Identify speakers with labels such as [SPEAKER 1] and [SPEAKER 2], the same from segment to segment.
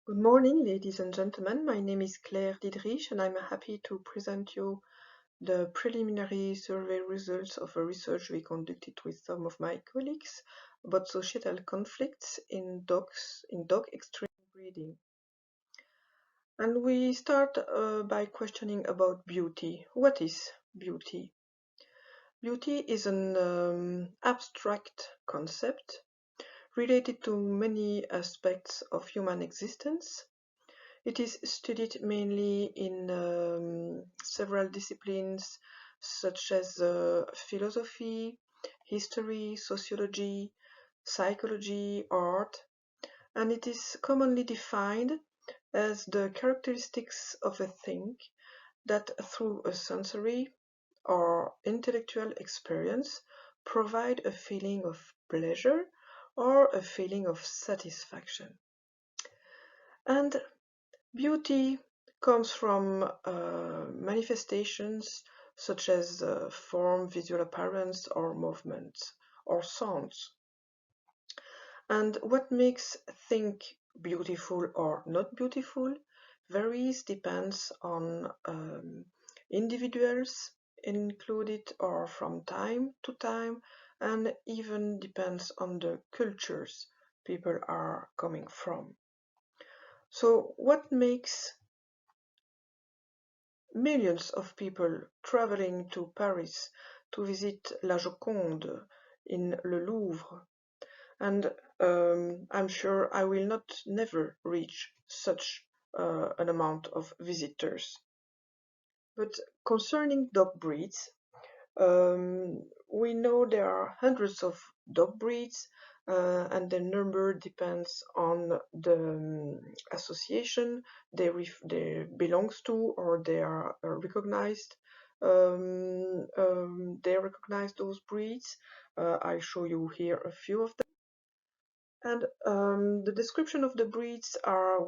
[SPEAKER 1] Good morning, ladies and gentlemen. My name is Claire Diederich, and I'm happy to present you the preliminary survey results of a research we conducted with some of my colleagues about societal conflicts in dog extreme breeding. And we start by questioning about beauty. What is beauty? Beauty is an abstract concept related to many aspects of human existence. It is studied mainly in several disciplines such as philosophy, history, sociology, psychology, art, and it is commonly defined as the characteristics of a thing that through a sensory or intellectual experience provide a feeling of pleasure or a feeling of satisfaction. And beauty comes from manifestations such as form, visual appearance, or movements, or sounds. And what makes think beautiful or not beautiful varies, depends on individuals included or from time to time, and even depends on the cultures people are coming from. So what makes millions of people traveling to Paris to visit La Joconde in Le Louvre, and I'm sure I will not never reach such an amount of visitors. But concerning dog breeds, we know there are hundreds of dog breeds, and the number depends on the association they belongs to, or they are recognized. They recognize those breeds. I show you here a few of them. And the description of the breeds are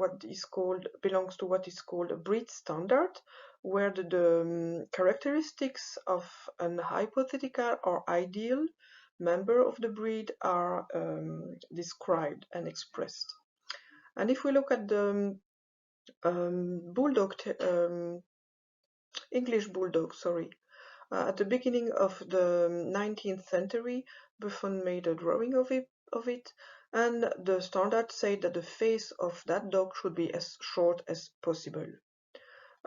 [SPEAKER 1] belongs to what is called a breed standard, where the characteristics of an hypothetical or ideal member of the breed are described and expressed. And if we look at the English bulldog, sorry, at the beginning of the 19th century, Buffon made a drawing of it, and the standard said that the face of that dog should be as short as possible.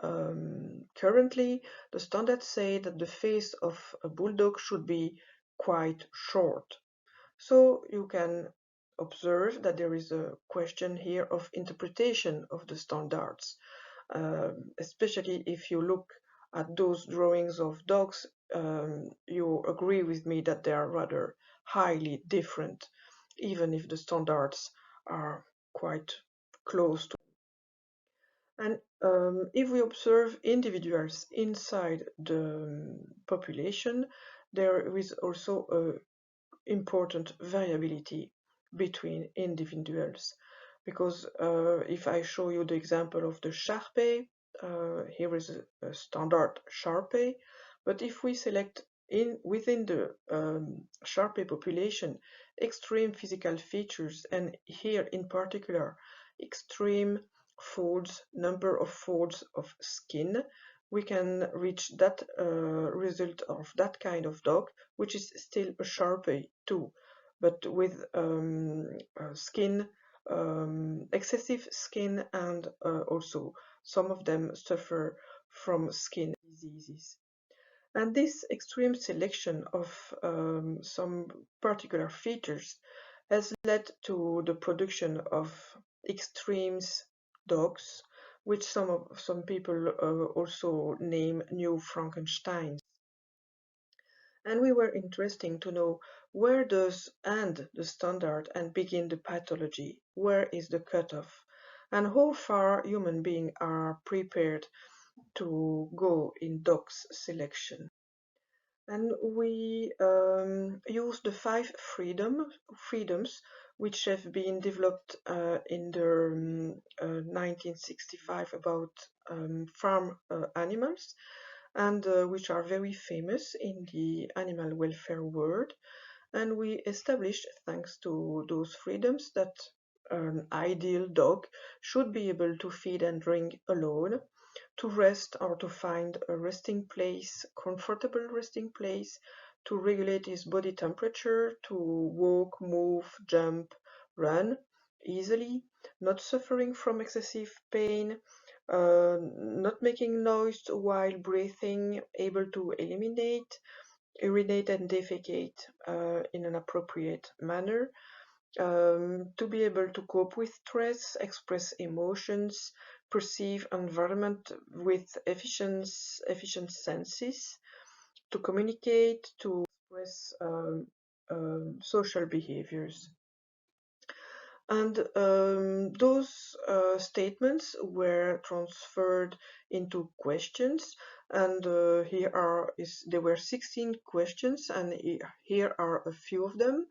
[SPEAKER 1] Currently, the standards say that the face of a bulldog should be quite short. So you can observe that there is a question here of interpretation of the standards, especially if you look at those drawings of dogs. You agree with me that they are rather highly different, even if the standards are quite close to. And if we observe individuals inside the population, there is also an important variability between individuals. Because if I show you the example of the Sharpei, here is a standard Sharpei, but if we select within the Sharpei population extreme physical features, and here in particular extreme folds, number of folds of skin, we can reach that result of that kind of dog, which is still a Sharpei too, but with skin, excessive skin, and also some of them suffer from skin diseases. And this extreme selection of some particular features has led to the production of extremes dogs, which some people also name new Frankensteins. And we were interested to know, where does end the standard and begin the pathology? Where is the cutoff? And how far human beings are prepared to go in dogs selection? And we use the five freedoms which have been developed in the 1965 about farm animals, and which are very famous in the animal welfare world. And we established, thanks to those freedoms, that an ideal dog should be able to feed and drink alone, to rest or to find a resting place, comfortable resting place, to regulate his body temperature, to walk, move, jump, run easily, not suffering from excessive pain, not making noise while breathing, able to eliminate, urinate and defecate in an appropriate manner, to be able to cope with stress, express emotions, perceive environment with efficient senses, to communicate, to express social behaviors. And those statements were transferred into questions, and there were 16 questions, and here are a few of them.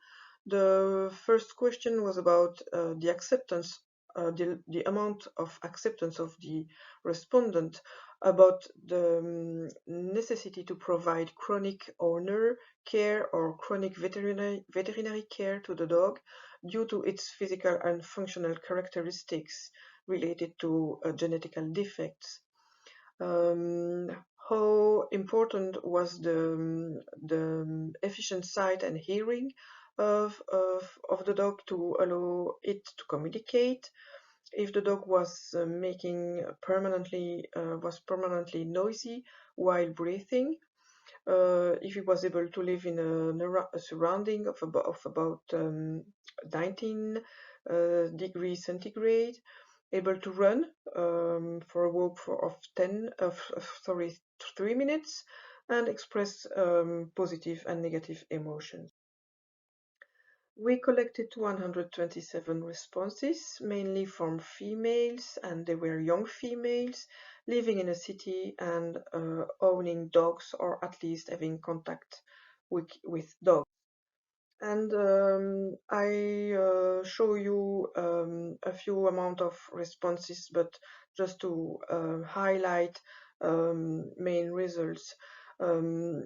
[SPEAKER 1] The first question was about the acceptance, the amount of acceptance of the respondent about the necessity to provide chronic owner care or chronic veterinary care to the dog due to its physical and functional characteristics related to genetical defects. How important was the efficient sight and hearing of the dog to allow it to communicate? If the dog was permanently noisy while breathing, if he was able to live in a surrounding of about 19 degrees centigrade, able to run for a walk of 3 minutes, and express positive and negative emotions. We collected 127 responses, mainly from females, and they were young females living in a city and owning dogs, or at least having contact with dogs. And I show you a few amount of responses, but just to highlight main results. A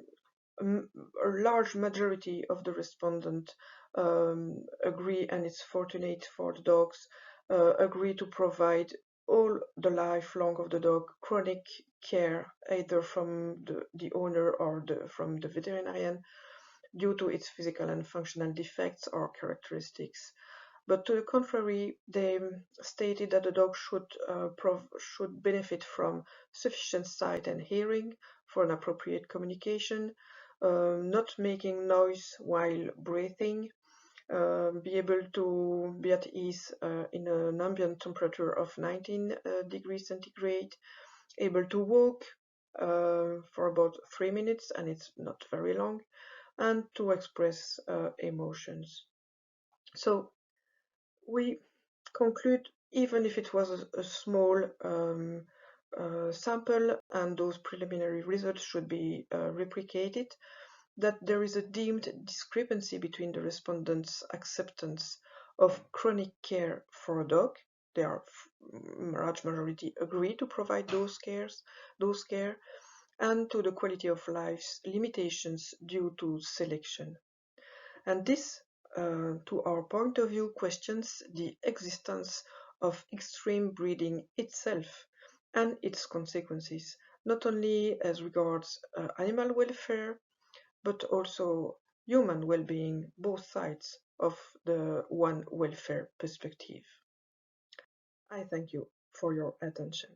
[SPEAKER 1] large majority of the respondents agree, and it's fortunate for the dogs, agree to provide all the lifelong of the dog chronic care, either from the owner or from the veterinarian, due to its physical and functional defects or characteristics. But to the contrary, they stated that the dog should benefit from sufficient sight and hearing for an appropriate communication, not making noise while breathing, be able to be at ease in an ambient temperature of 19 degrees centigrade, able to walk for about 3 minutes, and it's not very long, and to express emotions. So we conclude, even if it was a small sample and those preliminary results should be replicated, that there is a deemed discrepancy between the respondents' acceptance of chronic care for a dog. They are large majority agree to provide those care, and to the quality of life's limitations due to selection. And this, to our point of view, questions the existence of extreme breeding itself and its consequences, not only as regards animal welfare, but also human well-being, both sides of the one welfare perspective. I thank you for your attention.